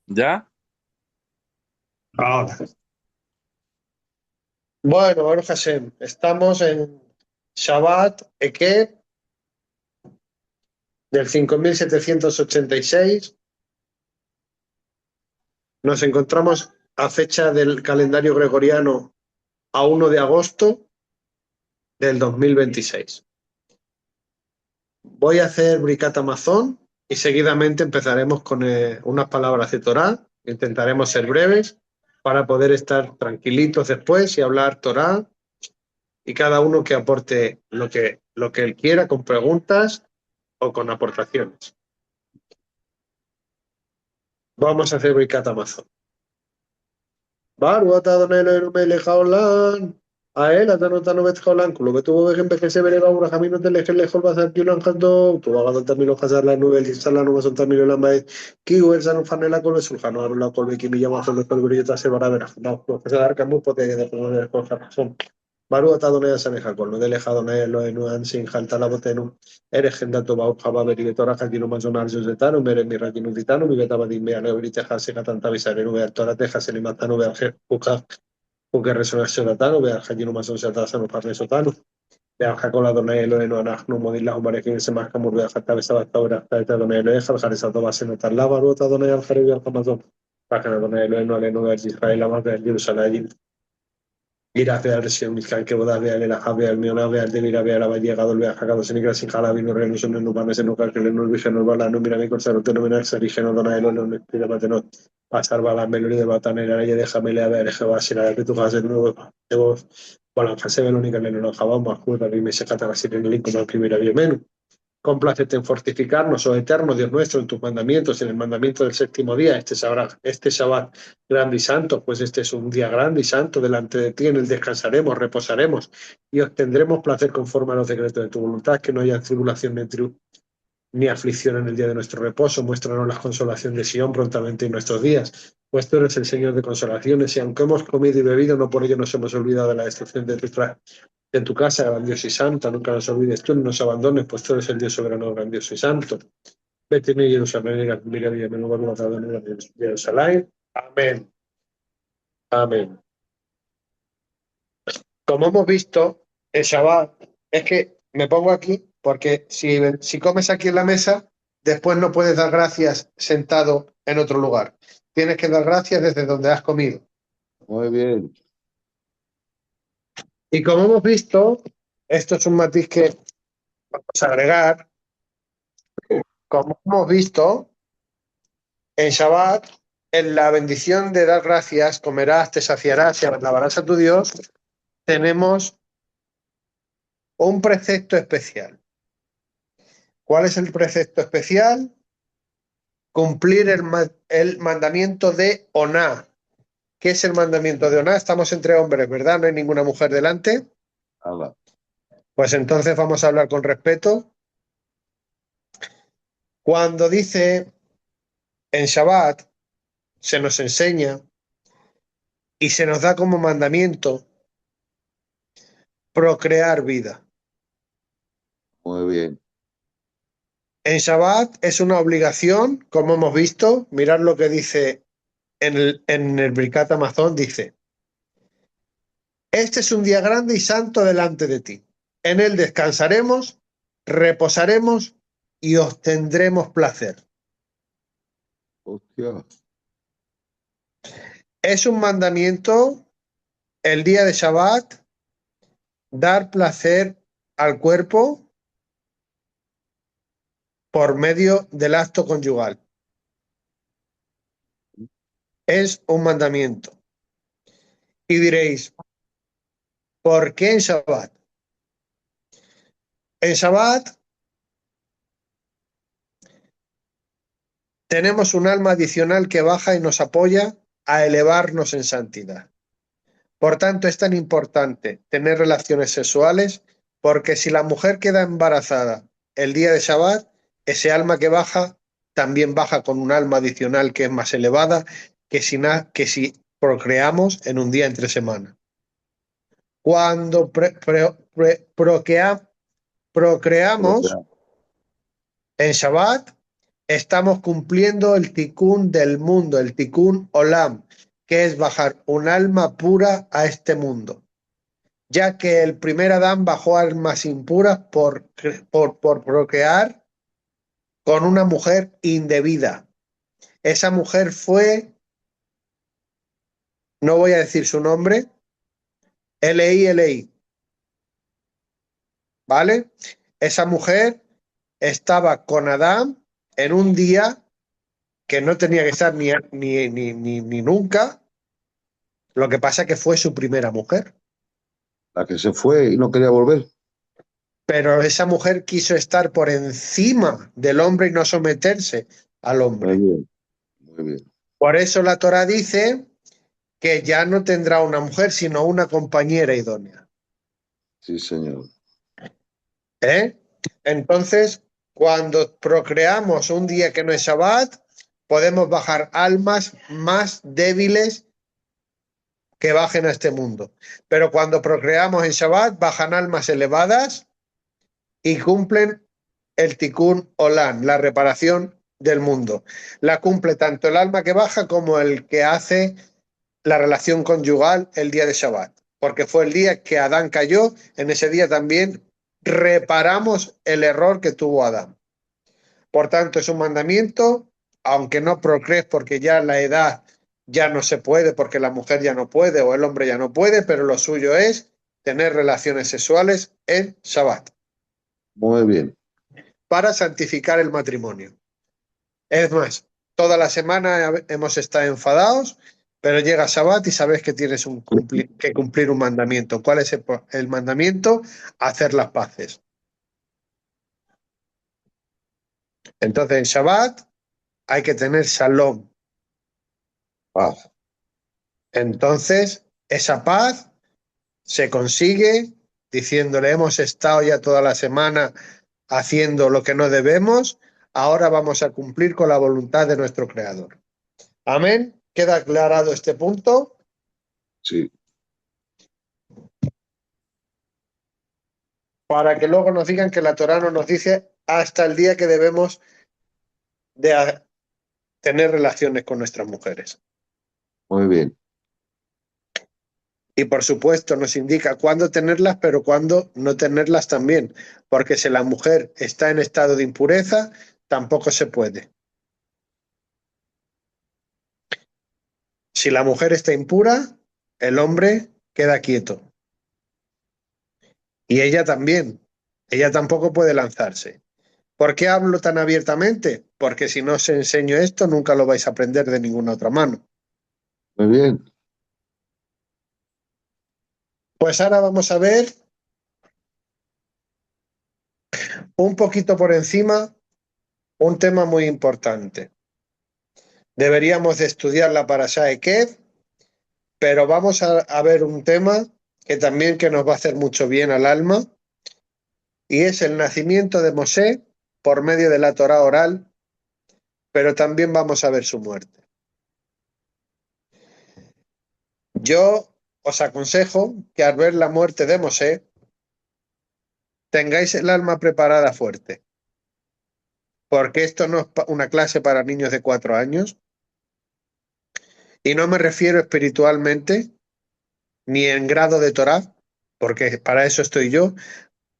¿Ya? Ahora. Bueno, Baruch Hashem, estamos en Shabbat Eke del 5786. Nos encontramos a fecha del calendario gregoriano a 1 de agosto del 2026. Voy a hacer Bricat Amazon y seguidamente empezaremos con unas palabras de Torah. Intentaremos ser breves para poder estar tranquilitos después y hablar Torah, y cada uno que aporte lo que él quiera con preguntas o con aportaciones. Vamos a hacer Birkat Amazon. Baru Adonai Eloheinu melech haolam. A él, Atanotano Bet Haolam, con lo que tuvo que empezar a ver ahora camino de lejos lejos va a ser Yulan Hando, tu va a también lo casar la nube, el Isala no va a soltar mil la maíz, Kigo el Sano Fanela con el Suljano, ahora la colve que me llama a hacer los colgrillos se van a ver, no, lo que se da muy potente de poner con razón. Baru Adonai Asaneja, con lo de lejado Eloheinu Ansin, Jalta la botenu, eres gendato Bau Jaba Berigetora, Jatino Mazonar Josetano, Mere mi Ratino Titano, mi Betaba Dimea, Leorite Jase Catanta Visarenu, Tora Tejas, el Matano, Verge, porque resurrección atano, ve al Hajino Mason Satásano Parnesotano, ve al Jacola Donelo en Anachno Modila Humarekin se marca Murbe al Jatave Sabatahora, Taita Donelo, el Jaresato Base Notar Lava, Ruta Donel al Jarebi al Jamazón, Página Donelo en Aleno de Israel, la marca del Jerusalén, Irás ve al Resión Mizcan, que bodas ve al Elajab, al Miona, ve al Demira, ve al Abayegado, ve al Jacado, Senegra, sin Jalabino, Renus, en Nubanes, en Nucar, que le no Vigeno, Balano, mira mi Corsarote, no me Serigeno, Donelo, no me pide Matenot, pasar Balan, Melori de Batanera, y déjame le a ver, Jehová, si la de tu casa de nuevo, de voz, bueno, Jase Belónica, le no Jabá, más Juega, y me se cata así en el Lincoln, la primera, bien menos. Complácete en fortificarnos, oh eterno Dios nuestro, en tus mandamientos, en el mandamiento del séptimo día, este Shabbat grande y santo, pues este es un día grande y santo delante de ti, en el descansaremos, reposaremos y obtendremos placer conforme a los decretos de tu voluntad, que no haya tribulación ni aflicción en el día de nuestro reposo. Muéstranos la consolación de Sion prontamente en nuestros días, pues tú eres el Señor de consolaciones, y aunque hemos comido y bebido, no por ello nos hemos olvidado de la destrucción de tu casa, grandiosa y santa. Nunca nos olvides tú, ni nos abandones, pues tú eres el Dios soberano, grandioso y santo. Vete en Jerusalén, mira, y en lugar guardado en Jerusalén. Amén. Amén. Como hemos visto, el Shabbat, es que me pongo aquí porque si comes aquí en la mesa, después no puedes dar gracias sentado en otro lugar. Tienes que dar gracias desde donde has comido. Muy bien. Y como hemos visto, esto es un matiz que vamos a agregar. Como hemos visto, en Shabbat, en la bendición de dar gracias, comerás, te saciarás y alabarás a tu Dios, tenemos un precepto especial. ¿Cuál es el precepto especial? Cumplir el mandamiento de Oná. ¿Qué es el mandamiento de Oná? Estamos entre hombres, ¿verdad? No hay ninguna mujer delante. Ala. Pues entonces vamos a hablar con respeto. Cuando dice en Shabbat, se nos enseña y se nos da como mandamiento procrear vida. Muy bien. En Shabbat es una obligación, como hemos visto, mirar lo que dice en el Birkat Amazon, dice, este es un día grande y santo delante de ti. En él descansaremos, reposaremos y obtendremos placer. Hostia. Es un mandamiento el día de Shabbat dar placer al cuerpo por medio del acto conyugal. Es un mandamiento. Y diréis, ¿por qué en Shabbat? En Shabbat tenemos un alma adicional que baja y nos apoya a elevarnos en santidad. Por tanto, es tan importante tener relaciones sexuales porque si la mujer queda embarazada el día de Shabbat, ese alma que baja también baja con un alma adicional que es más elevada que si procreamos en un día entre semana. Cuando procreamos Pero, en Shabbat, estamos cumpliendo el tikkun del mundo, el tikkun olam, que es bajar un alma pura a este mundo, ya que el primer Adán bajó almas impuras por procrear con una mujer indebida. Esa mujer fue, no voy a decir su nombre, Eli, ¿vale? Esa mujer estaba con Adán en un día que no tenía que estar ni nunca. Lo que pasa es que fue su primera mujer. La que se fue y no quería volver. Pero esa mujer quiso estar por encima del hombre y no someterse al Muy hombre. bien, muy bien. Por eso la Torá dice que ya no tendrá una mujer, sino una compañera idónea. Sí, señor. ¿Eh? Entonces, cuando procreamos un día que no es Shabbat, podemos bajar almas más débiles que bajen a este mundo. Pero cuando procreamos en Shabbat, bajan almas elevadas y cumplen el tikkun olam, la reparación del mundo. La cumple tanto el alma que baja como el que hace la relación conyugal el día de Shabbat, porque fue el día que Adán cayó, en ese día también reparamos el error que tuvo Adán. Por tanto, es un mandamiento, aunque no procrees porque ya la edad ya no se puede, porque la mujer ya no puede o el hombre ya no puede, pero lo suyo es tener relaciones sexuales en Shabbat Muy bien. para santificar el matrimonio. Es más, toda la semana hemos estado enfadados, pero llega Shabbat y sabes que tienes que cumplir un mandamiento. ¿Cuál es el mandamiento? Hacer las paces. Entonces, en Shabbat hay que tener shalom. Paz. Entonces, esa paz se consigue diciéndole, hemos estado ya toda la semana haciendo lo que no debemos, ahora vamos a cumplir con la voluntad de nuestro Creador. Amén. ¿Queda aclarado este punto? Sí. Para que luego nos digan que la Torá no nos dice hasta el día que debemos de tener relaciones con nuestras mujeres. Muy bien. Y por supuesto nos indica cuándo tenerlas, pero cuándo no tenerlas también, porque si la mujer está en estado de impureza, tampoco se puede. Si la mujer está impura, el hombre queda quieto. Y ella también. Ella tampoco puede lanzarse. ¿Por qué hablo tan abiertamente? Porque si no os enseño esto, nunca lo vais a aprender de ninguna otra mano. Muy bien. Pues ahora vamos a ver un poquito por encima un tema muy importante. Deberíamos de estudiar la Parashá de Kev, pero vamos a ver un tema que también que nos va a hacer mucho bien al alma, y es el nacimiento de Mosé por medio de la Torá oral, pero también vamos a ver su muerte. Yo os aconsejo que al ver la muerte de Mosé, tengáis el alma preparada fuerte, porque esto no es una clase para niños de 4 años, y no me refiero espiritualmente, ni en grado de Torá, porque para eso estoy yo,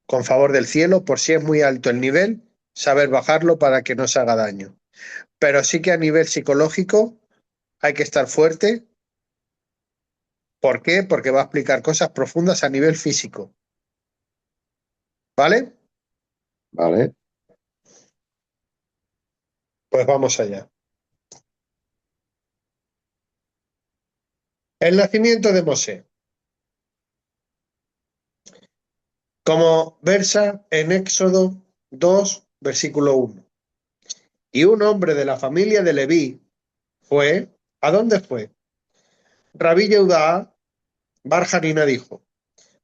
con favor del cielo, por si es muy alto el nivel, saber bajarlo para que no se haga daño. Pero sí que a nivel psicológico hay que estar fuerte. ¿Por qué? Porque va a explicar cosas profundas a nivel físico. ¿Vale? Vale. Pues vamos allá. El nacimiento de Mosé. Como versa en Éxodo 2, versículo 1. Y un hombre de la familia de Leví fue, ¿a dónde fue? Rabí Yehudá Bar Hanina dijo,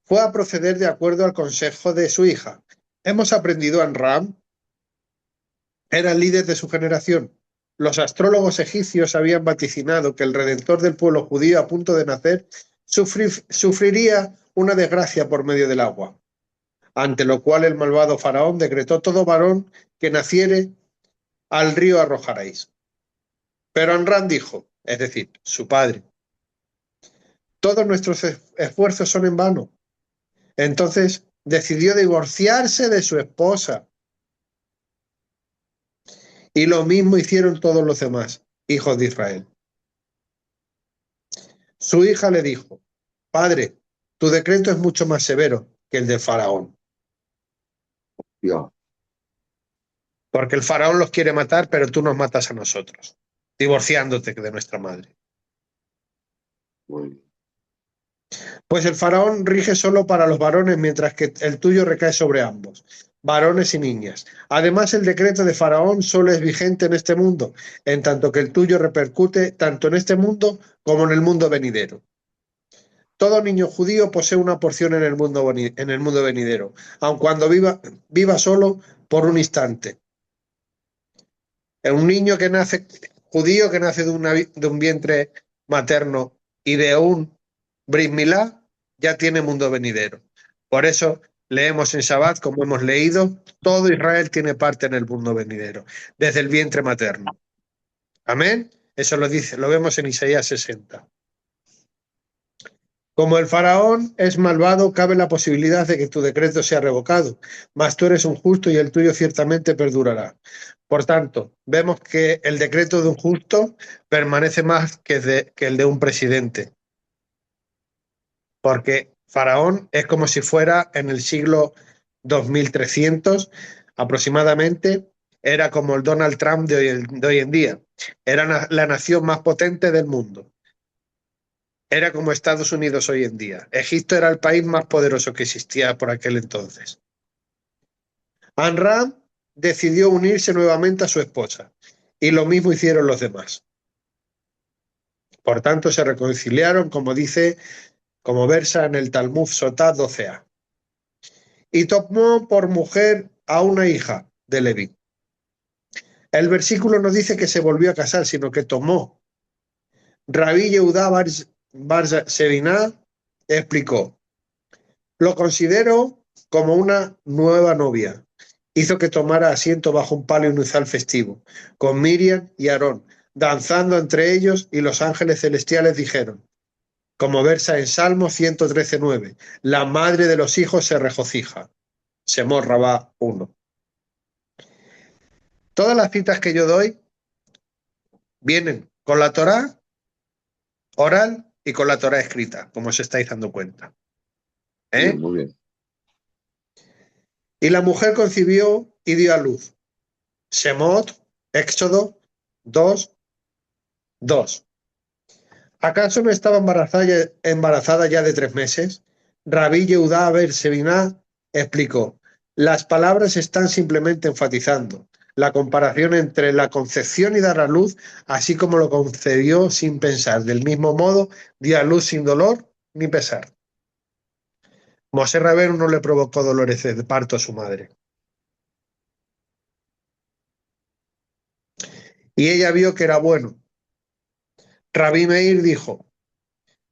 fue a proceder de acuerdo al consejo de su hija. Hemos aprendido en Ram, era el líder de su generación. Los astrólogos egipcios habían vaticinado que el redentor del pueblo judío a punto de nacer sufriría una desgracia por medio del agua, ante lo cual el malvado faraón decretó todo varón que naciere al río arrojaréis. Pero Amram dijo, es decir, su padre, todos nuestros esfuerzos son en vano. Entonces decidió divorciarse de su esposa. Y lo mismo hicieron todos los demás, hijos de Israel. Su hija le dijo, Padre, tu decreto es mucho más severo que el del faraón, Dios, porque el faraón los quiere matar, pero tú nos matas a nosotros, divorciándote de nuestra madre. muy bien. Pues el faraón rige solo para los varones, mientras que el tuyo recae sobre ambos, varones y niñas. Además, el decreto de faraón solo es vigente en este mundo, en tanto que el tuyo repercute tanto en este mundo como en el mundo venidero. Todo niño judío posee una porción en el mundo venidero, aun cuando viva solo por un instante. Un niño que nace judío, que nace de un vientre materno y de un brit milá, ya tiene mundo venidero. Por eso leemos en Shabbat, como hemos leído, todo Israel tiene parte en el mundo venidero, desde el vientre materno. Amén. Eso lo dice, lo vemos en Isaías 60. Como el faraón es malvado, cabe la posibilidad de que tu decreto sea revocado, mas tú eres un justo y el tuyo ciertamente perdurará. Por tanto, vemos que el decreto de un justo permanece más que el de un presidente, porque faraón es como si fuera en el siglo 2300 aproximadamente, era como el Donald Trump de hoy en día, era la nación más potente del mundo. Era como Estados Unidos hoy en día. Egipto era el país más poderoso que existía por aquel entonces. Amram decidió unirse nuevamente a su esposa, y lo mismo hicieron los demás. Por tanto, se reconciliaron, como dice, como versa en el Talmud Sotá 12a. Y tomó por mujer a una hija de Leví. El versículo no dice que se volvió a casar, sino que tomó. Rabí Yehudá Bar Seviná explicó: lo considero como una nueva novia. Hizo que tomara asiento bajo un palo inuzal festivo, con Miriam y Aarón, danzando entre ellos, y los ángeles celestiales dijeron, como versa en Salmo 113:9, la madre de los hijos se regocija. Semor Rabá 1. Todas las citas que yo doy vienen con la Torá oral y con la Torá escrita, como os estáis dando cuenta. Bien, ¿Eh? muy bien. Y la mujer concibió y dio a luz. Shemot, Éxodo 2:2. ¿Acaso no estaba embarazada ya de 3 meses? Rabí Yehudá Ben Seviná explicó, las palabras están simplemente enfatizando la comparación entre la concepción y dar a luz, así como lo concebió sin pensar. Del mismo modo, dio a luz sin dolor ni pesar. Mosé Rabenu no le provocó dolores de parto a su madre. Y ella vio que era bueno. Rabí Meir dijo,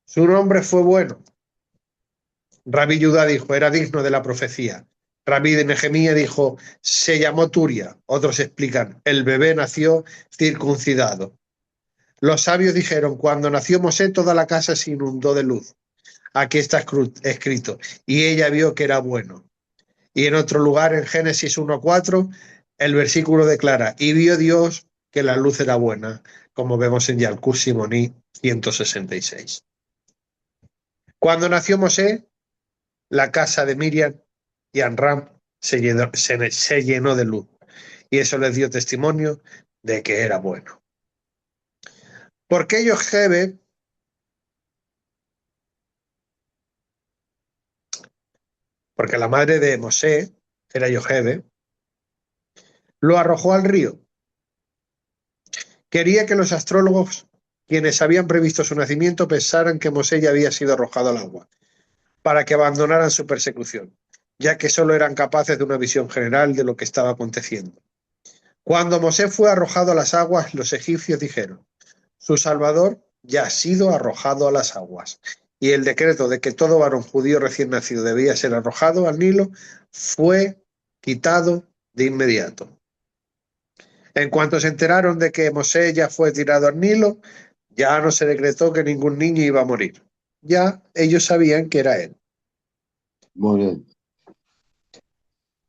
su nombre fue bueno. Rabí Judá dijo, era digno de la profecía. Rabí de Nehemía dijo, se llamó Turia. Otros explican, el bebé nació circuncidado. Los sabios dijeron, cuando nació Mosé, toda la casa se inundó de luz. Aquí está escrito, y ella vio que era bueno. Y en otro lugar, en Génesis 1:4, el versículo declara, y vio Dios que la luz era buena, como vemos en Yalcús Simoní 166. Cuando nació Mosé, la casa de Miriam y Amram se llenó de luz, y eso les dio testimonio de que era bueno. ¿Por qué Jochebed? Porque la madre de Mosé era Jochebed, lo arrojó al río. Quería que los astrólogos, quienes habían previsto su nacimiento, pensaran que Mosé ya había sido arrojado al agua, para que abandonaran su persecución, ya que solo eran capaces de una visión general de lo que estaba aconteciendo. Cuando Mosé fue arrojado a las aguas, los egipcios dijeron, su Salvador ya ha sido arrojado a las aguas. Y el decreto de que todo varón judío recién nacido debía ser arrojado al Nilo fue quitado de inmediato. En cuanto se enteraron de que Mosé ya fue tirado al Nilo, ya no se decretó que ningún niño iba a morir. Ya ellos sabían que era él. Muy bien.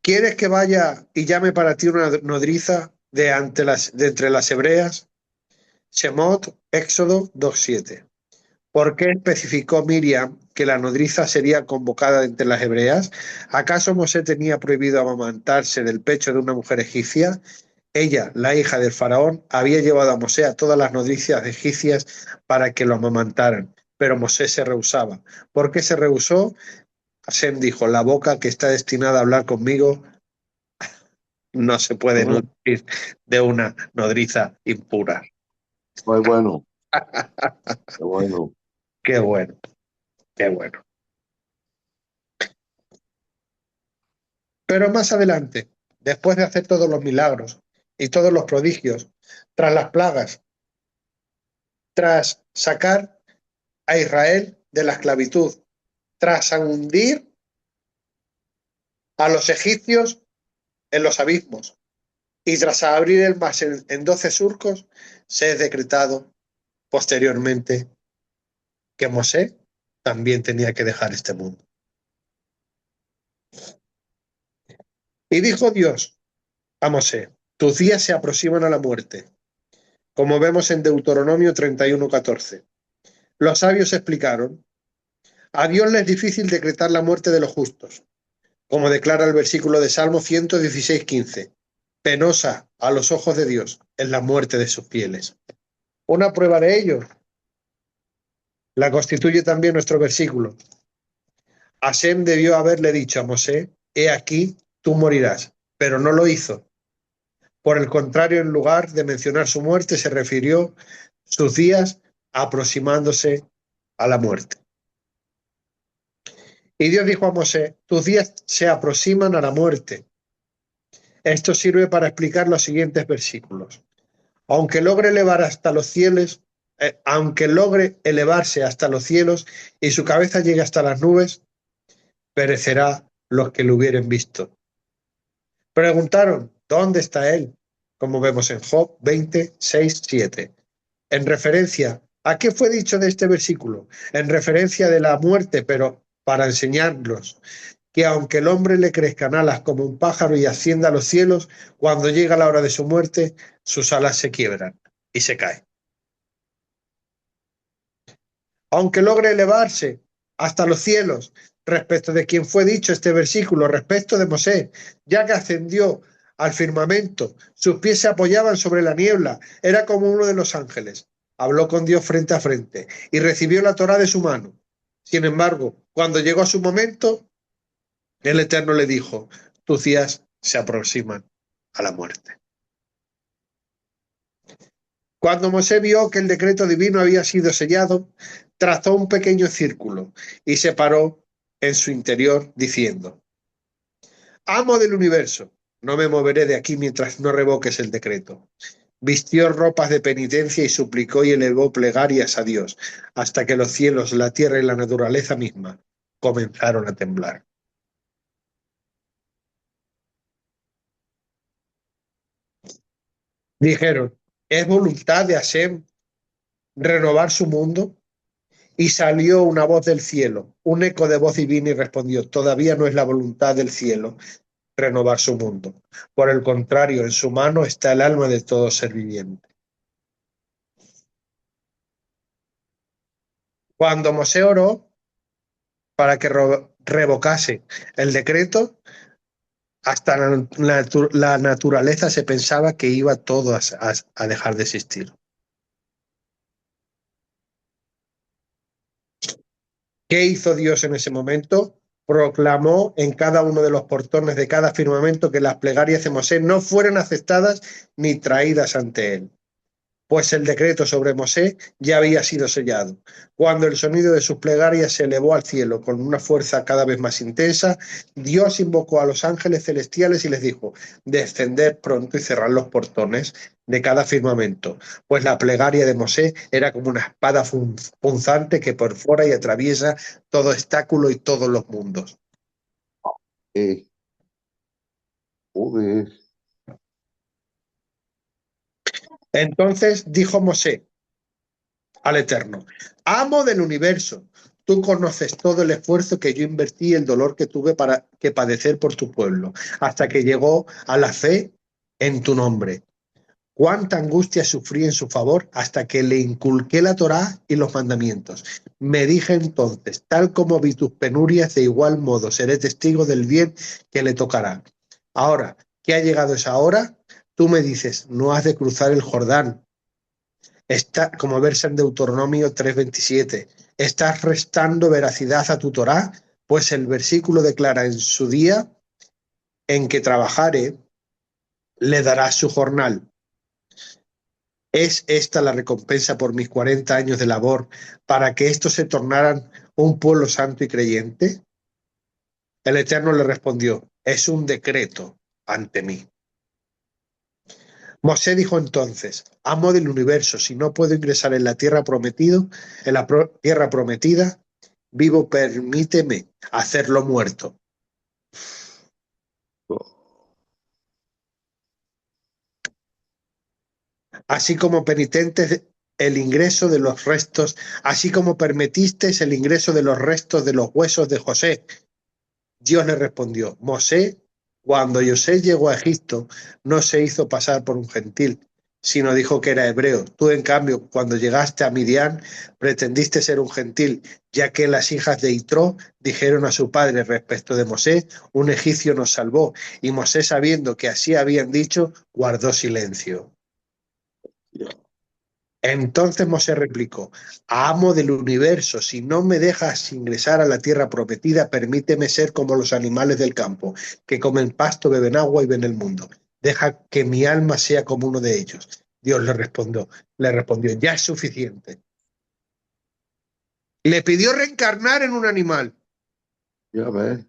¿Quieres que vaya y llame para ti una nodriza de entre las hebreas? Shemot, Éxodo 2:7. ¿Por qué especificó Miriam que la nodriza sería convocada entre las hebreas? ¿Acaso Mosé tenía prohibido amamantarse del pecho de una mujer egipcia? Ella, la hija del faraón, había llevado a Mosé a todas las nodricias egipcias para que lo amamantaran, pero Mosé se rehusaba. ¿Por qué se rehusó? Hashem dijo, la boca que está destinada a hablar conmigo no se puede nutrir de una nodriza impura. Muy bueno, qué bueno. Qué bueno, qué bueno. Pero más adelante, después de hacer todos los milagros y todos los prodigios, tras las plagas, tras sacar a Israel de la esclavitud, tras hundir a los egipcios en los abismos y tras abrir el mar en 12 surcos, se ha decretado posteriormente que Mosé también tenía que dejar este mundo. Y dijo Dios a Mosé, tus días se aproximan a la muerte, como vemos en Deuteronomio 31:14. Los sabios explicaron, a Dios le es difícil decretar la muerte de los justos, como declara el versículo de Salmo 116:15. Penosa a los ojos de Dios es la muerte de sus fieles. Una prueba de ello la constituye también nuestro versículo. Hashem debió haberle dicho a Mosé, he aquí, tú morirás, pero no lo hizo. Por el contrario, en lugar de mencionar su muerte, se refirió sus días aproximándose a la muerte. Y Dios dijo a Mosé, tus días se aproximan a la muerte. Esto sirve para explicar los siguientes versículos. Aunque logre elevar hasta los cielos, aunque logre elevarse hasta los cielos y su cabeza llegue hasta las nubes, perecerá los que lo hubieren visto. Preguntaron, ¿dónde está él? Como vemos en Job 20:6-7. En referencia, ¿a qué fue dicho de este versículo? En referencia de la muerte, pero para enseñarlos que aunque el hombre le crezcan alas como un pájaro y ascienda a los cielos, cuando llega la hora de su muerte, sus alas se quiebran y se cae. Aunque logre elevarse hasta los cielos, respecto de quien fue dicho este versículo, respecto de Mosé, ya que ascendió al firmamento, sus pies se apoyaban sobre la niebla, era como uno de los ángeles. Habló con Dios frente a frente y recibió la Torá de su mano. Sin embargo, cuando llegó a su momento, el Eterno le dijo, tus días se aproximan a la muerte. Cuando Mosé vio que el decreto divino había sido sellado, trazó un pequeño círculo y se paró en su interior diciendo, Amo del universo, no me moveré de aquí mientras no revoques el decreto. Vistió ropas de penitencia y suplicó y elevó plegarias a Dios, hasta que los cielos, la tierra y la naturaleza misma comenzaron a temblar. Dijeron, ¿es voluntad de Hashem renovar su mundo? Y salió una voz del cielo, un eco de voz divina y respondió, todavía no es la voluntad del cielo renovar su mundo. Por el contrario, en su mano está el alma de todo ser viviente. Cuando Mosé oró para que revocase el decreto, hasta la naturaleza se pensaba que iba todo a dejar de existir. ¿Qué hizo Dios en ese momento? Proclamó en cada uno de los portones de cada firmamento que las plegarias de Mosé no fueran aceptadas ni traídas ante él, pues el decreto sobre Mosé ya había sido sellado. Cuando el sonido de sus plegarias se elevó al cielo con una fuerza cada vez más intensa, Dios invocó a los ángeles celestiales y les dijo, descended pronto y cerrad los portones de cada firmamento, pues la plegaria de Mosé era como una espada punzante que perfora y atraviesa todo obstáculo y todos los mundos. Joder, Entonces dijo Mosé al Eterno: Amo del universo, tú conoces todo el esfuerzo que yo invertí y el dolor que tuve para que padecer por tu pueblo, hasta que llegó a la fe en tu nombre. Cuánta angustia sufrí en su favor hasta que le inculqué la Torá y los mandamientos. Me dije entonces: tal como vi tus penurias, de igual modo seré testigo del bien que le tocará. Ahora que ha llegado esa hora, tú me dices: no has de cruzar el Jordán. Está, como versa en Deuteronomio 3:27, estás restando veracidad a tu Torá, pues el versículo declara: en su día en que trabajare, le darás su jornal. ¿Es esta la recompensa por mis 40 años de labor para que estos se tornaran un pueblo santo y creyente? El Eterno le respondió: es un decreto ante mí. Mosé dijo entonces: amo del universo, si no puedo ingresar en la tierra prometida, tierra prometida, vivo, permíteme hacerlo muerto. Así como penitentes el ingreso de los restos, así como permitiste el ingreso de los restos de los huesos de José. Dios le respondió: Mosé, cuando José llegó a Egipto, no se hizo pasar por un gentil, sino dijo que era hebreo. Tú, en cambio, cuando llegaste a Midian, pretendiste ser un gentil, ya que las hijas de Itró dijeron a su padre respecto de Mosé: un egipcio nos salvó. Y Mosé, sabiendo que así habían dicho, guardó silencio. Entonces Mosé replicó: amo del universo, si no me dejas ingresar a la tierra prometida, permíteme ser como los animales del campo, que comen pasto, beben agua y ven el mundo. Deja que mi alma sea como uno de ellos. Dios le respondió: ya es suficiente. Le pidió reencarnar en un animal. Ya ves,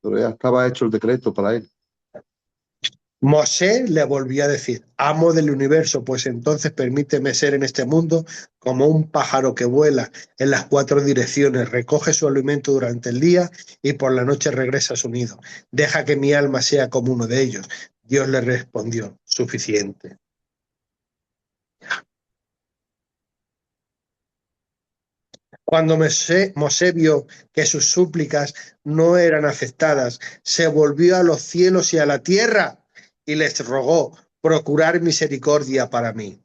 pero ya estaba hecho el decreto para él. Mosé le volvió a decir: amo del universo, pues entonces permíteme ser en este mundo como un pájaro que vuela en las 4 direcciones, recoge su alimento durante el día y por la noche regresa a su nido. Deja que mi alma sea como uno de ellos. Dios le respondió: suficiente. Cuando Mosé vio que sus súplicas no eran aceptadas, se volvió a los cielos y a la tierra y les rogó: procurar misericordia para mí.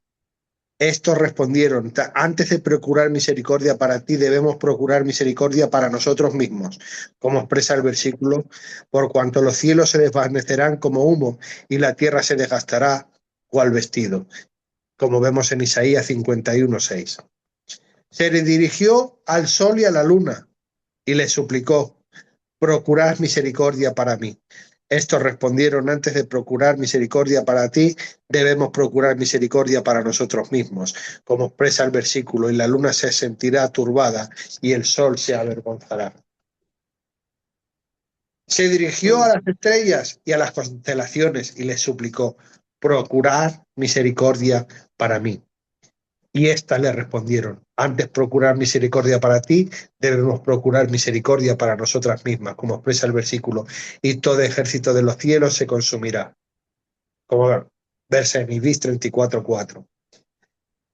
Estos respondieron: antes de procurar misericordia para ti, debemos procurar misericordia para nosotros mismos, como expresa el versículo: por cuanto los cielos se desvanecerán como humo y la tierra se desgastará cual vestido, como vemos en Isaías 51:6. Se le dirigió al sol y a la luna y le suplicó: procurad misericordia para mí. Estos respondieron: antes de procurar misericordia para ti, debemos procurar misericordia para nosotros mismos, como expresa el versículo: y la luna se sentirá turbada y el sol se avergonzará. Se dirigió a las estrellas y a las constelaciones y les suplicó: procurad misericordia para mí. Y éstas le respondieron: antes procurar misericordia para ti, debemos procurar misericordia para nosotras mismas, como expresa el versículo: y todo ejército de los cielos se consumirá, como versa en Ibís 34:4.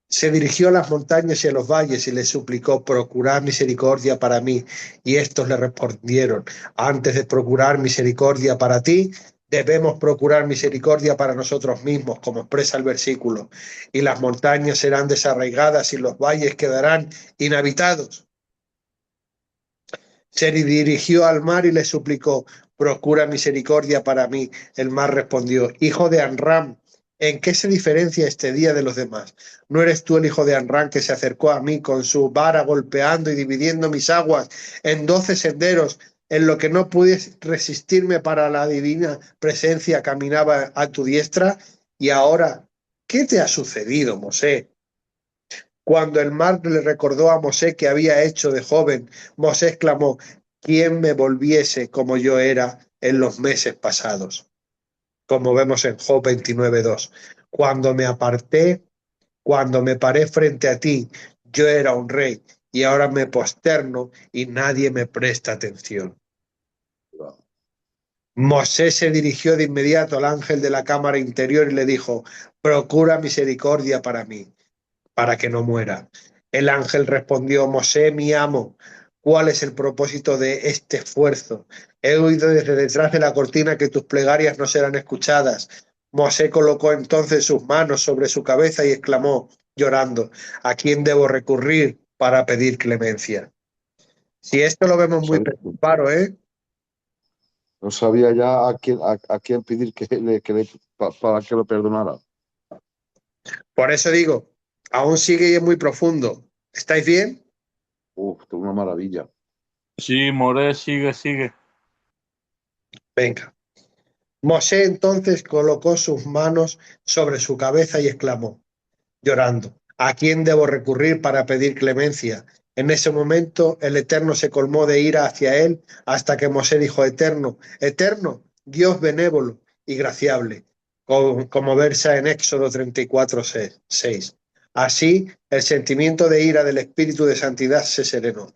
Se dirigió a las montañas y a los valles y les suplicó: procurad misericordia para mí. Y estos le respondieron: antes de procurar misericordia para ti, debemos procurar misericordia para nosotros mismos, como expresa el versículo: y las montañas serán desarraigadas y los valles quedarán inhabitados. Se dirigió al mar y le suplicó: procura misericordia para mí. El mar respondió: hijo de Anram, ¿en qué se diferencia este día de los demás? ¿No eres tú el hijo de Anram que se acercó a mí con su vara golpeando y dividiendo mis aguas en 12 senderos, en lo que no pude resistirme para la divina presencia caminaba a tu diestra? Y ahora, ¿qué te ha sucedido, Mosé? Cuando el mar le recordó a Mosé que había hecho de joven, Mosé exclamó: ¿quién me volviese como yo era en los meses pasados? Como vemos en Job 29:2. Cuando me aparté, cuando me paré frente a ti, yo era un rey y ahora me posterno y nadie me presta atención. Mosé se dirigió de inmediato al ángel de la cámara interior y le dijo, procura misericordia para mí, para que no muera. El ángel respondió, Mosé, mi amo, ¿cuál es el propósito de este esfuerzo? He oído desde detrás de la cortina que tus plegarias no serán escuchadas. Mosé colocó entonces sus manos sobre su cabeza y exclamó, llorando, ¿a quién debo recurrir para pedir clemencia? Si esto lo vemos No muy sabía, claro, ¿eh? no sabía ya a quién pedir para que lo perdonara. Por eso digo, aún sigue y es muy profundo. ¿Estáis bien? Uf, una maravilla. Sí, More, sigue, sigue. Venga. Mosé entonces colocó sus manos sobre su cabeza y exclamó, llorando, ¿a quién debo recurrir para pedir clemencia? En ese momento el Eterno se colmó de ira hacia él hasta que Mosé dijo, Eterno, Eterno, Dios benévolo y graciable, como versa en Éxodo 34, 6. Así, el sentimiento de ira del Espíritu de Santidad se serenó.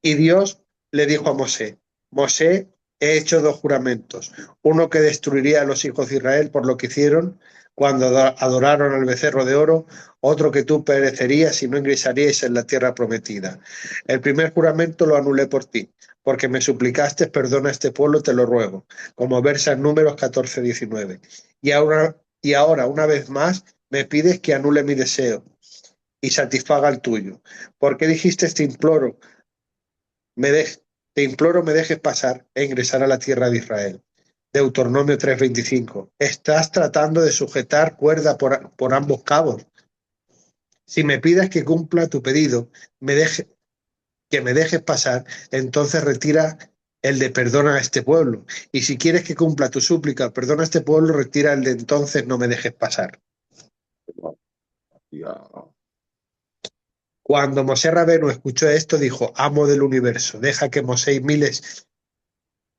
Y Dios le dijo a Mosé, Mosé, he hecho dos juramentos, uno que destruiría a los hijos de Israel por lo que hicieron cuando adoraron al becerro de oro, otro que tú perecerías y no ingresarías en la tierra prometida. El primer juramento lo anulé por ti, porque me suplicaste, perdona a este pueblo, te lo ruego, como versa en Números 14, 19. Y ahora, una vez más, me pides que anule mi deseo y satisfaga el tuyo. ¿Por qué dijiste te imploro? Me de- Te imploro me dejes pasar e ingresar a la tierra de Israel. Deuteronomio 3:25. Estás tratando de sujetar cuerda por ambos cabos. Si me pides que cumpla tu pedido, me deje, que me dejes pasar, entonces retira el de perdona a este pueblo. Y si quieres que cumpla tu súplica, perdona a este pueblo, retira el de entonces no me dejes pasar. Ya. Cuando Mosé Rabenu escuchó esto, dijo, amo del universo, deja que Mosé y miles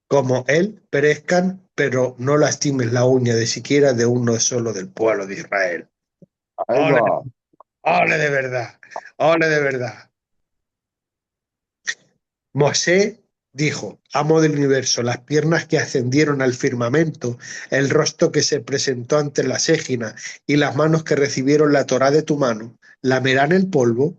como él perezcan, pero no lastimes la uña de siquiera de uno solo del pueblo de Israel. Ahí ¡Ole, va. ole de verdad! ¡Ole de verdad! Mosé dijo, amo del universo, las piernas que ascendieron al firmamento, el rostro que se presentó ante la ségina y las manos que recibieron la Torá de tu mano, ¿lamerán el polvo?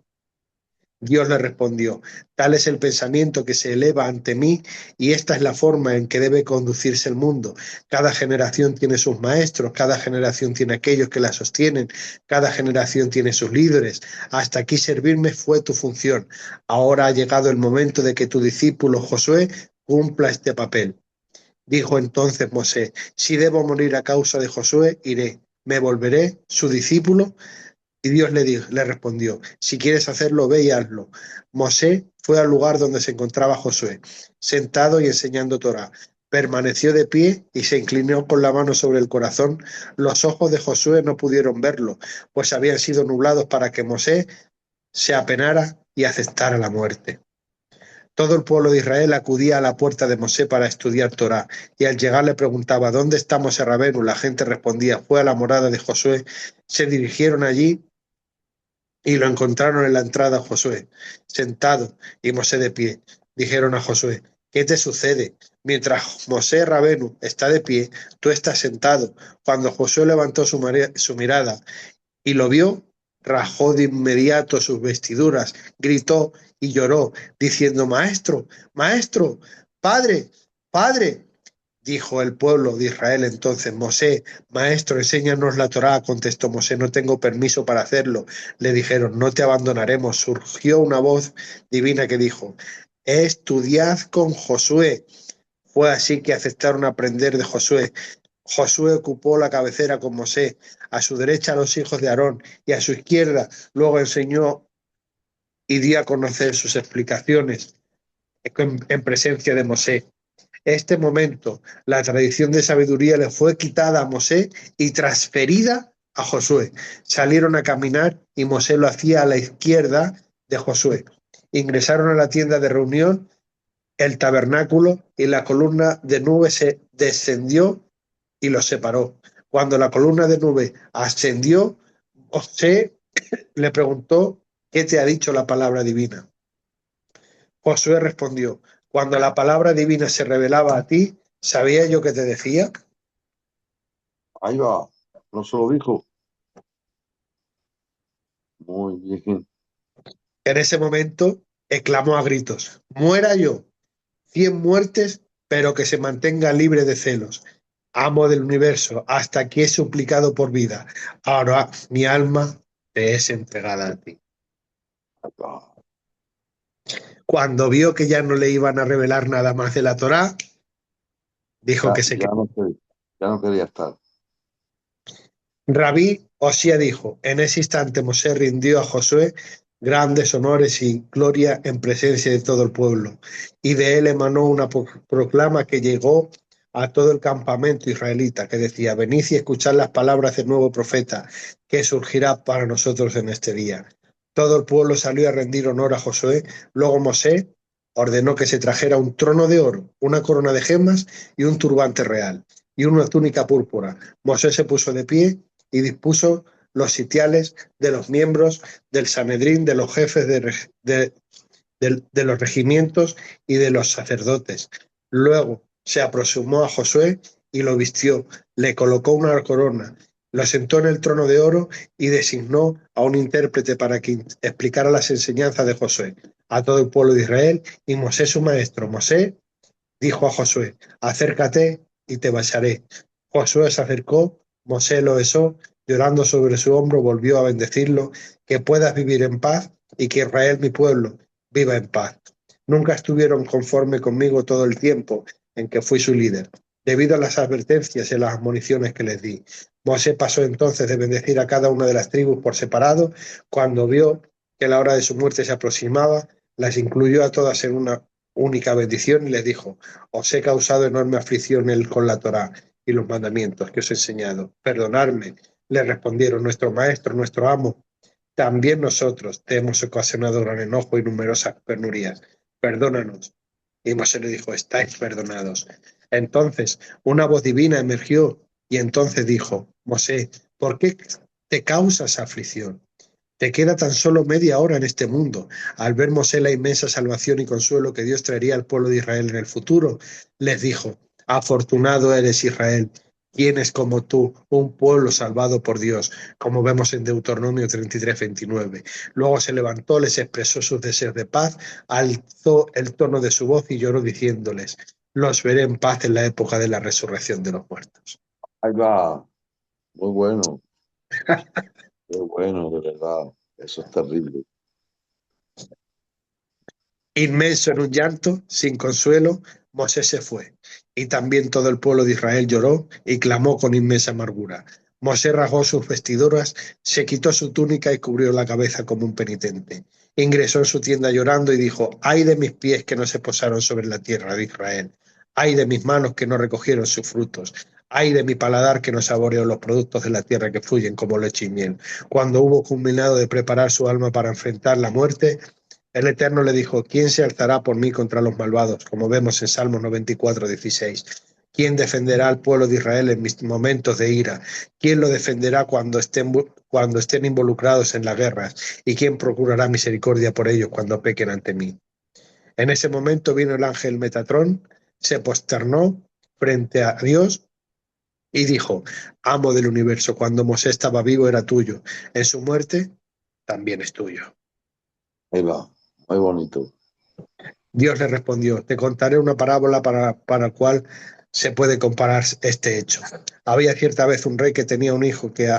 Dios le respondió, tal es el pensamiento que se eleva ante mí y esta es la forma en que debe conducirse el mundo. Cada generación tiene sus maestros, cada generación tiene aquellos que la sostienen, cada generación tiene sus líderes. Hasta aquí servirme fue tu función. Ahora ha llegado el momento de que tu discípulo Josué cumpla este papel. Dijo entonces Mosé, si debo morir a causa de Josué, iré. Me volveré su discípulo y Dios le respondió, si quieres hacerlo, ve y hazlo. Mosé fue al lugar donde se encontraba Josué, sentado y enseñando Torá. Permaneció de pie y se inclinó con la mano sobre el corazón. Los ojos de Josué no pudieron verlo, pues habían sido nublados para que Mosé se apenara y aceptara la muerte. Todo el pueblo de Israel acudía a la puerta de Mosé para estudiar Torá, y al llegar le preguntaba, ¿dónde está Mosé Rabenu? La gente respondía, fue a la morada de Josué. Se dirigieron allí y lo encontraron en la entrada Josué, sentado y Mosé de pie. Dijeron a Josué, ¿qué te sucede? Mientras Mosé Rabenu está de pie, tú estás sentado. Cuando Josué levantó su mirada y lo vio, rajó de inmediato sus vestiduras, gritó y lloró, diciendo, Maestro, Maestro, Padre, Padre. Dijo el pueblo de Israel entonces, Mosé, maestro, enséñanos la Torá, contestó Mosé, no tengo permiso para hacerlo. Le dijeron, no te abandonaremos. Surgió una voz divina que dijo, estudiad con Josué. Fue así que aceptaron aprender de Josué. Josué ocupó la cabecera con Mosé, a su derecha a los hijos de Aarón y a su izquierda. Luego enseñó y dio a conocer sus explicaciones en presencia de Mosé. Este momento, la tradición de sabiduría le fue quitada a Mosé y transferida a Josué. Salieron a caminar y Mosé lo hacía a la izquierda de Josué. Ingresaron a la tienda de reunión, el tabernáculo, y la columna de nube se descendió y los separó. Cuando la columna de nube ascendió, Mosé le preguntó, ¿qué te ha dicho la palabra divina? Josué respondió, cuando la palabra divina se revelaba a ti, ¿Sabía yo que te decía? Ahí va. No se lo dijo. Muy bien. En ese momento exclamó a gritos, muera yo, 100 muertes, pero que se mantenga libre de celos. Amo del universo, hasta aquí he suplicado por vida. Ahora mi alma te es entregada a ti. Ahí va. Cuando vio que ya no le iban a revelar nada más de la Torá, dijo Ya, que se ya quedó. ya no quería estar. Rabí Osía dijo, en ese instante Mosé rindió a Josué grandes honores y gloria en presencia de todo el pueblo, y de él emanó una proclama que llegó a todo el campamento israelita, que decía, venid y escuchad las palabras del nuevo profeta, que surgirá para nosotros en este día. Todo el pueblo salió a rendir honor a Josué, luego Mosé ordenó que se trajera un trono de oro, una corona de gemas y un turbante real, y una túnica púrpura. Mosé se puso de pie y dispuso los sitiales de los miembros del Sanedrín, de los jefes de los regimientos y de los sacerdotes. Luego se aproximó a Josué y lo vistió, le colocó una corona, lo sentó en el trono de oro y designó a un intérprete para que explicara las enseñanzas de Josué a todo el pueblo de Israel, y Mosé su maestro. Mosé dijo a Josué, acércate y te besaré. Josué se acercó, Mosé lo besó, llorando sobre su hombro, volvió a bendecirlo, que puedas vivir en paz y que Israel, mi pueblo, viva en paz. Nunca estuvieron conforme conmigo todo el tiempo en que fui su líder, debido a las advertencias y las admoniciones que les di. Mosé pasó entonces de bendecir a cada una de las tribus por separado. Cuando vio que la hora de su muerte se aproximaba, las incluyó a todas en una única bendición y les dijo, os he causado enorme aflicción con la Torá y los mandamientos que os he enseñado. Perdonadme, le respondieron, nuestro maestro, nuestro amo. También nosotros te hemos ocasionado gran enojo y numerosas penurias. Perdónanos. Y Mosé le dijo, estáis perdonados. Entonces una voz divina emergió y entonces dijo, Mosé, ¿por qué te causas aflicción? Te queda tan solo media hora en este mundo. Al ver Mosé la inmensa salvación y consuelo que Dios traería al pueblo de Israel en el futuro, les dijo, afortunado eres Israel, ¿quién es como tú, un pueblo salvado por Dios? Como vemos en Deuteronomio 33:29. Luego se levantó, les expresó sus deseos de paz, alzó el tono de su voz y lloró diciéndoles, los veré en paz en la época de la resurrección de los muertos. Ahí va. Muy bueno. Muy bueno, de verdad. Eso es terrible. Inmenso en un llanto, sin consuelo, Mosé se fue, y también todo el pueblo de Israel lloró y clamó con inmensa amargura. Mosé rasgó sus vestiduras, se quitó su túnica y cubrió la cabeza como un penitente. Ingresó en su tienda llorando y dijo, ay de mis pies que no se posaron sobre la tierra de Israel, ay de mis manos que no recogieron sus frutos, ay de mi paladar que no saboreó los productos de la tierra que fluyen como leche y miel. Cuando hubo culminado de preparar su alma para enfrentar la muerte, el Eterno le dijo, ¿quién se alzará por mí contra los malvados? Como vemos en Salmos 94:16. ¿Quién defenderá al pueblo de Israel en mis momentos de ira? ¿Quién lo defenderá cuando estén involucrados en las guerras? ¿Y quién procurará misericordia por ellos cuando pequen ante mí? En ese momento vino el ángel Metatrón, se posternó frente a Dios y dijo, amo del universo, cuando Mosé estaba vivo era tuyo, en su muerte también es tuyo. Ahí va. Muy bonito. Dios le respondió, te contaré una parábola para la cual se puede comparar este hecho. Había cierta vez un rey que tenía un hijo que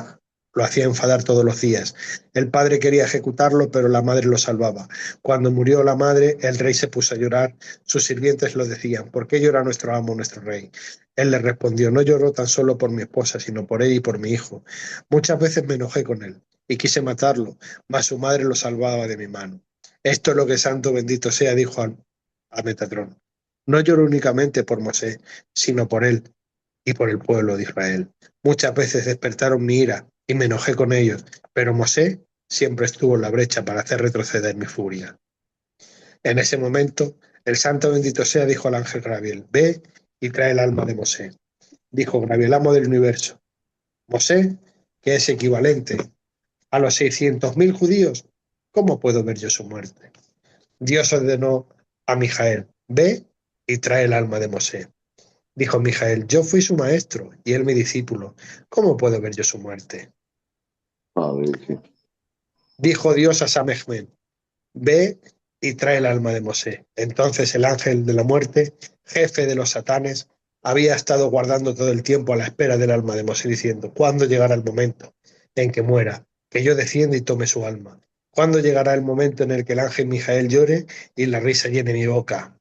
lo hacía enfadar todos los días. El padre quería ejecutarlo, pero la madre lo salvaba. Cuando murió la madre, el rey se puso a llorar. Sus sirvientes lo decían, ¿por qué llora nuestro amo, nuestro rey? Él le respondió, no lloro tan solo por mi esposa, sino por él y por mi hijo. Muchas veces me enojé con él y quise matarlo, mas su madre lo salvaba de mi mano. Esto es lo que santo bendito sea, dijo a Metatrón. No lloro únicamente por Mosé, sino por él y por el pueblo de Israel. Muchas veces despertaron mi ira y me enojé con ellos, pero Mosé siempre estuvo en la brecha para hacer retroceder mi furia. En ese momento, el santo bendito sea dijo al ángel Gabriel, ve y trae el alma de Mosé. Dijo Gabriel, amo del universo. Mosé, que es equivalente a los 600.000 judíos, ¿cómo puedo ver yo su muerte? Dios ordenó a Mijael, ve y trae el alma de Mosé. Dijo Mijael, yo fui su maestro y él mi discípulo. ¿Cómo puedo ver yo su muerte? Madre que- Dijo Dios a Samechmen, ve y trae el alma de Mosé. Entonces el ángel de la muerte, jefe de los satanes, había estado guardando todo el tiempo a la espera del alma de Mosé, diciendo, ¿cuándo llegará el momento en que muera? Que yo descienda y tome su alma. ¿Cuándo llegará el momento en el que el ángel Mijael llore y la risa llene mi boca?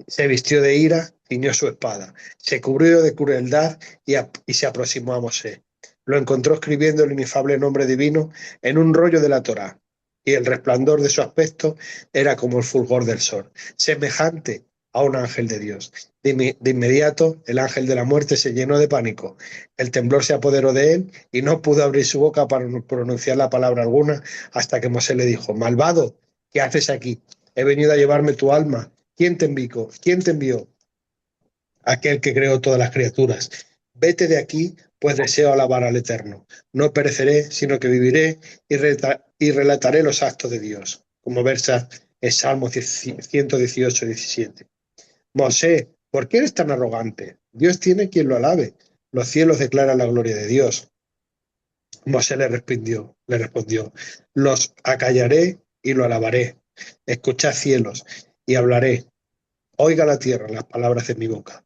Se vistió de ira, ciñó su espada, se cubrió de crueldad y se aproximó a Mosé. Lo encontró escribiendo el inefable nombre divino en un rollo de la Torá, y el resplandor de su aspecto era como el fulgor del sol, semejante a un ángel de Dios. De inmediato, el ángel de la muerte se llenó de pánico. El temblor se apoderó de él y no pudo abrir su boca para pronunciar la palabra alguna hasta que Mosé le dijo, Malvado, ¿qué haces aquí? He venido a llevarme tu alma. ¿Quién te envió? ¿Quién te envió? Aquel que creó todas las criaturas. Vete de aquí, pues deseo alabar al Eterno. No pereceré, sino que viviré y relataré los actos de Dios, como versa en Salmo 118, 17. Mosé, ¿por qué eres tan arrogante? Dios tiene quien lo alabe. Los cielos declaran la gloria de Dios. Mosé le respondió, los acallaré y lo alabaré. Escuchad cielos y hablaré. Oiga la tierra las palabras de mi boca.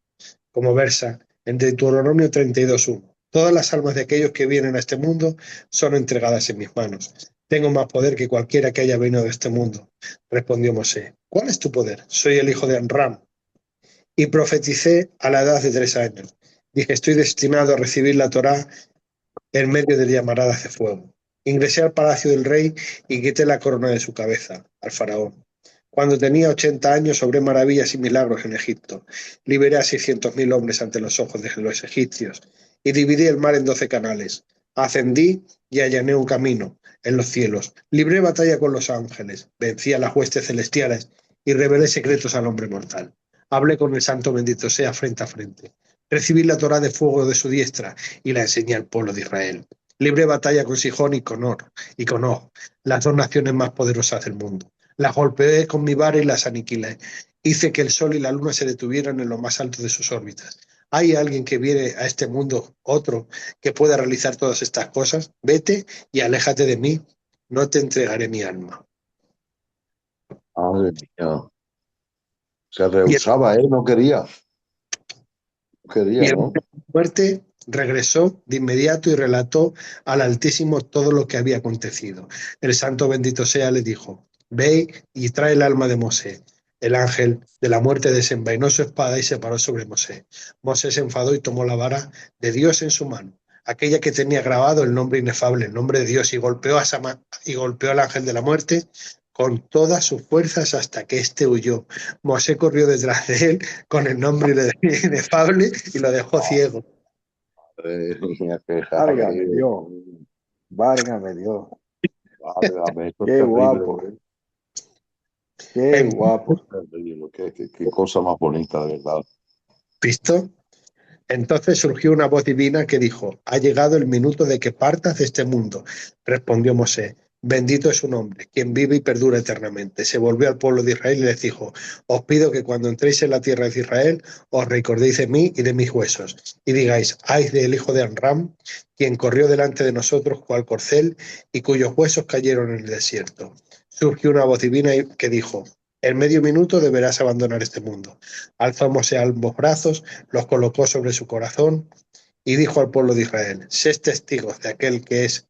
Como versa en Deuteronomio 32:1. Todas las almas de aquellos que vienen a este mundo son entregadas en mis manos. Tengo más poder que cualquiera que haya venido de este mundo. Respondió Mosé. ¿Cuál es tu poder? Soy el hijo de Amram. Y profeticé a la edad de 3 años. Dije, estoy destinado a recibir la Torá en medio de llamaradas de fuego. Ingresé al palacio del rey y quité la corona de su cabeza, al faraón. Cuando tenía 80 años, obré maravillas y milagros en Egipto. Liberé a 600.000 hombres ante los ojos de los egipcios y dividí el mar en 12 canales. Ascendí y allané un camino en los cielos. Libré batalla con los ángeles, vencí a las huestes celestiales y revelé secretos al hombre mortal. Hablé con el santo bendito sea frente a frente. Recibí la Torá de fuego de su diestra y la enseñé al pueblo de Israel. Libré batalla con Sihón y con Og, las dos naciones más poderosas del mundo. Las golpeé con mi vara y las aniquilé. Hice que el sol y la luna se detuvieran en lo más alto de sus órbitas. ¿Hay alguien que viene a este mundo, otro, que pueda realizar todas estas cosas? Vete y aléjate de mí. No te entregaré mi alma. Madre mía. Se Y el, rehusaba, él no quería. No quería, y el ¿no? muerte regresó de inmediato y relató al Altísimo todo lo que había acontecido. El santo bendito sea le dijo, ve y trae el alma de Mosé. El ángel de la muerte desenvainó su espada y se paró sobre Mosé. Mosé se enfadó y tomó la vara de Dios en su mano, aquella que tenía grabado el nombre inefable, el nombre de Dios, y golpeó al ángel de la muerte con todas sus fuerzas hasta que éste huyó. Mosé corrió detrás de él con el nombre inefable y lo dejó ciego. Madre mía, qué Válgame jaleo. Dios, válgame Dios. Válgame, esto es Qué terrible, guapo, ¿eh? qué En guapo. Terrible. Qué cosa más bonita, de verdad. visto. Entonces surgió una voz divina que dijo, ha llegado el minuto de que partas de este mundo. Respondió Mosé, bendito es su nombre, quien vive y perdura eternamente. Se volvió al pueblo de Israel y les dijo, os pido que cuando entréis en la tierra de Israel, os recordéis de mí y de mis huesos, y digáis, ay del hijo de Amram, quien corrió delante de nosotros cual corcel, y cuyos huesos cayeron en el desierto. Surgió una voz divina que dijo, en medio minuto deberás abandonar este mundo. Alzó Mosé ambos brazos, los colocó sobre su corazón y dijo al pueblo de Israel, sed testigos de aquel que es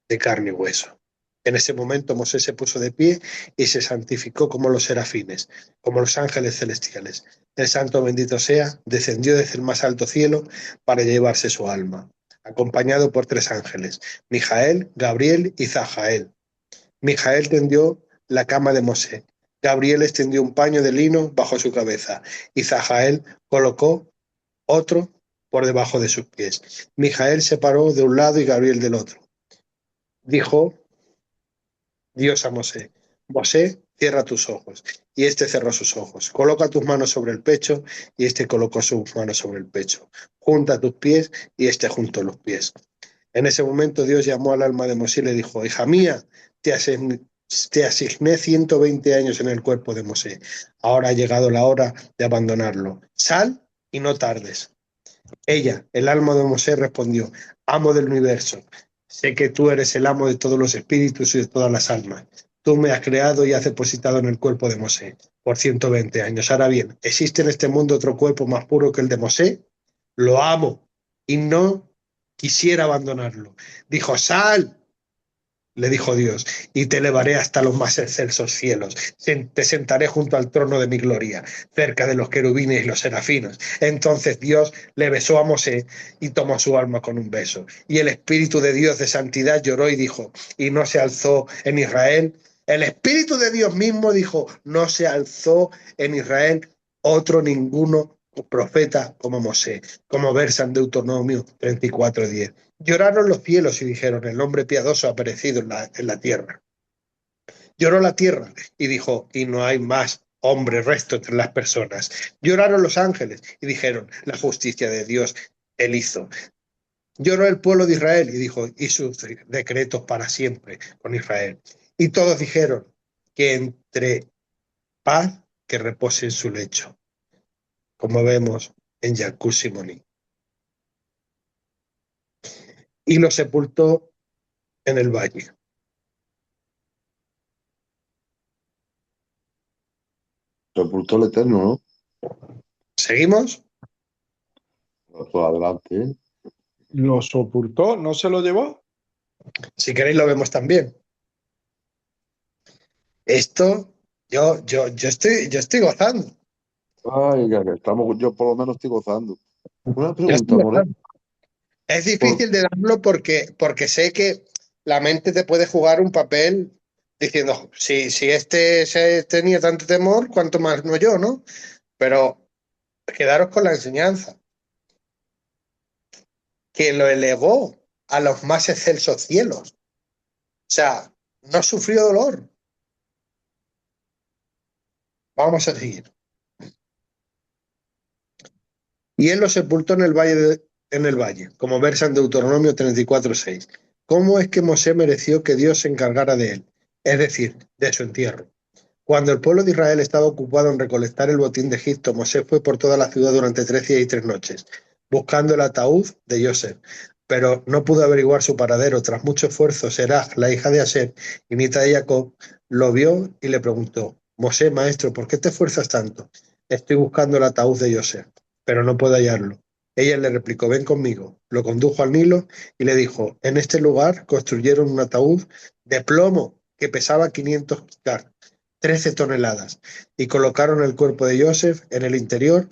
de carne y hueso. En ese momento Mosé se puso de pie y se santificó como los serafines, como los ángeles celestiales. El santo bendito sea, descendió desde el más alto cielo para llevarse su alma, acompañado por 3 ángeles, Mijael, Gabriel y Zajael. Mijael tendió la cama de Mosé. Gabriel extendió un paño de lino bajo su cabeza y Zajael colocó otro por debajo de sus pies. Mijael se paró de un lado y Gabriel del otro. Dijo Dios a Mosé, Mosé, cierra tus ojos. Y éste cerró sus ojos. Coloca tus manos sobre el pecho y éste colocó sus manos sobre el pecho. Junta tus pies y éste juntó los pies. En ese momento Dios llamó al alma de Mosé y le dijo, hija mía, te asigné 120 años en el cuerpo de Mosé. Ahora ha llegado la hora de abandonarlo. Sal y no tardes. Ella, el alma de Mosé, respondió, amo del universo, sé que tú eres el amo de todos los espíritus y de todas las almas. Tú me has creado y has depositado en el cuerpo de Mosé por 120 años. Ahora bien, ¿existe en este mundo otro cuerpo más puro que el de Mosé? Lo amo y no quisiera abandonarlo. Dijo, sal, le dijo Dios, y te elevaré hasta los más excelsos cielos. Te sentaré junto al trono de mi gloria, cerca de los querubines y los serafinos. Entonces Dios le besó a Mosé y tomó su alma con un beso. Y el Espíritu de Dios de santidad lloró y dijo, y no se alzó en Israel. El Espíritu de Dios mismo dijo, no se alzó en Israel otro ninguno profeta como Mosé, como versa en Deuteronomio 34:10. Lloraron los cielos y dijeron, el hombre piadoso ha aparecido en la tierra. Lloró la tierra y dijo, y no hay más hombre resto entre las personas. Lloraron los ángeles y dijeron, la justicia de Dios él hizo. Lloró el pueblo de Israel y dijo, y sus decretos para siempre con Israel. Y todos dijeron que entre paz que repose en su lecho, como vemos en Yacuz Simoní. Y lo sepultó en el valle. Sepultó el Eterno, ¿no? ¿Seguimos? Pues adelante, ¿eh? ¿Lo sepultó? ¿No se lo llevó? Si queréis lo vemos también. Esto, yo estoy gozando. Ay, que estamos, yo por lo menos estoy gozando. Una Yo estoy pregunta, More. gozando. Es difícil de darlo porque sé que la mente te puede jugar un papel diciendo, si este se tenía tanto temor, cuánto más no yo, ¿no? Pero quedaros con la enseñanza, que lo elevó a los más excelsos cielos. O sea, no sufrió dolor. Vamos a seguir. Y él lo sepultó en el valle, como versa en Deuteronomio 34:6. ¿Cómo es que Mosé mereció que Dios se encargara de él? Es decir, de su entierro. Cuando el pueblo de Israel estaba ocupado en recolectar el botín de Egipto, Mosé fue por toda la ciudad durante 3 días y 3 noches, buscando el ataúd de Joseph, pero no pudo averiguar su paradero. Tras mucho esfuerzo, Seraj, la hija de Aser y nieta de Jacob, lo vio y le preguntó, Mosé, maestro, ¿por qué te esfuerzas tanto? Estoy buscando el ataúd de Joseph, pero no puedo hallarlo. Ella le replicó, ven conmigo. Lo condujo al Nilo y le dijo, en este lugar construyeron un ataúd de plomo que pesaba 500 kilos, 13 toneladas, y colocaron el cuerpo de Joseph en el interior,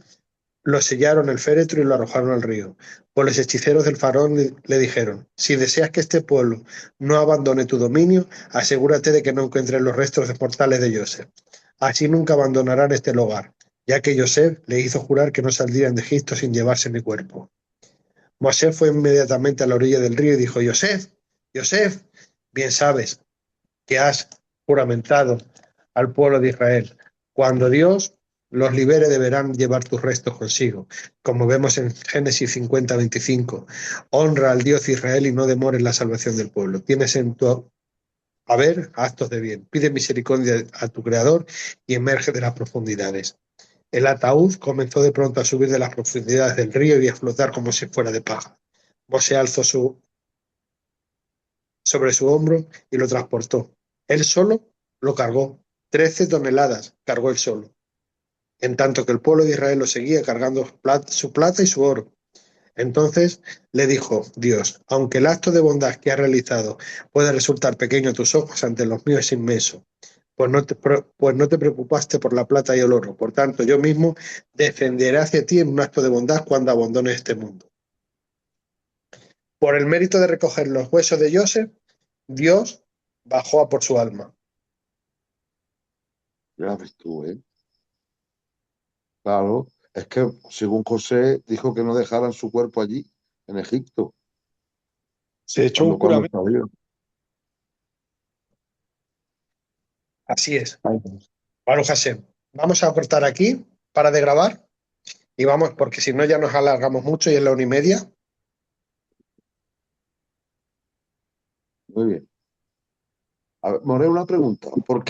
lo sellaron el féretro y lo arrojaron al río. Pues los hechiceros del faraón le dijeron, si deseas que este pueblo no abandone tu dominio, asegúrate de que no encuentres los restos mortales de Joseph. Así nunca abandonarán este lugar, ya que Joseph le hizo jurar que no saldrían de Egipto sin llevarse mi cuerpo. Mosé fue inmediatamente a la orilla del río y dijo, Joseph, Joseph, bien sabes que has juramentado al pueblo de Israel. Cuando Dios los libere deberán llevar tus restos consigo, como vemos en Génesis 50:25. Honra al Dios de Israel y no demores la salvación del pueblo. Tienes en tu haber actos de bien. Pide misericordia a tu Creador y emerge de las profundidades. El ataúd comenzó de pronto a subir de las profundidades del río y a flotar como si fuera de paja. Mosé alzó sobre su hombro y lo transportó. Él solo lo cargó. 13 toneladas cargó él solo. En tanto que el pueblo de Israel lo seguía cargando su plata y su oro. Entonces le dijo Dios, aunque el acto de bondad que has realizado puede resultar pequeño a tus ojos, ante los míos es inmenso, pues no te preocupaste por la plata y el oro. Por tanto, yo mismo defenderé hacia ti en un acto de bondad cuando abandones este mundo. Por el mérito de recoger los huesos de Joseph, Dios bajó a por su alma. Ya ves tú, ¿eh? Claro, es que según José dijo que no dejaran su cuerpo allí, en Egipto, Se echó un cuando juramento. salió. Así es. Baruch Hashem. Vamos a cortar aquí para de grabar y vamos, porque si no ya nos alargamos mucho y es la 1:30. Muy bien. A ver, More, una pregunta. ¿Por qué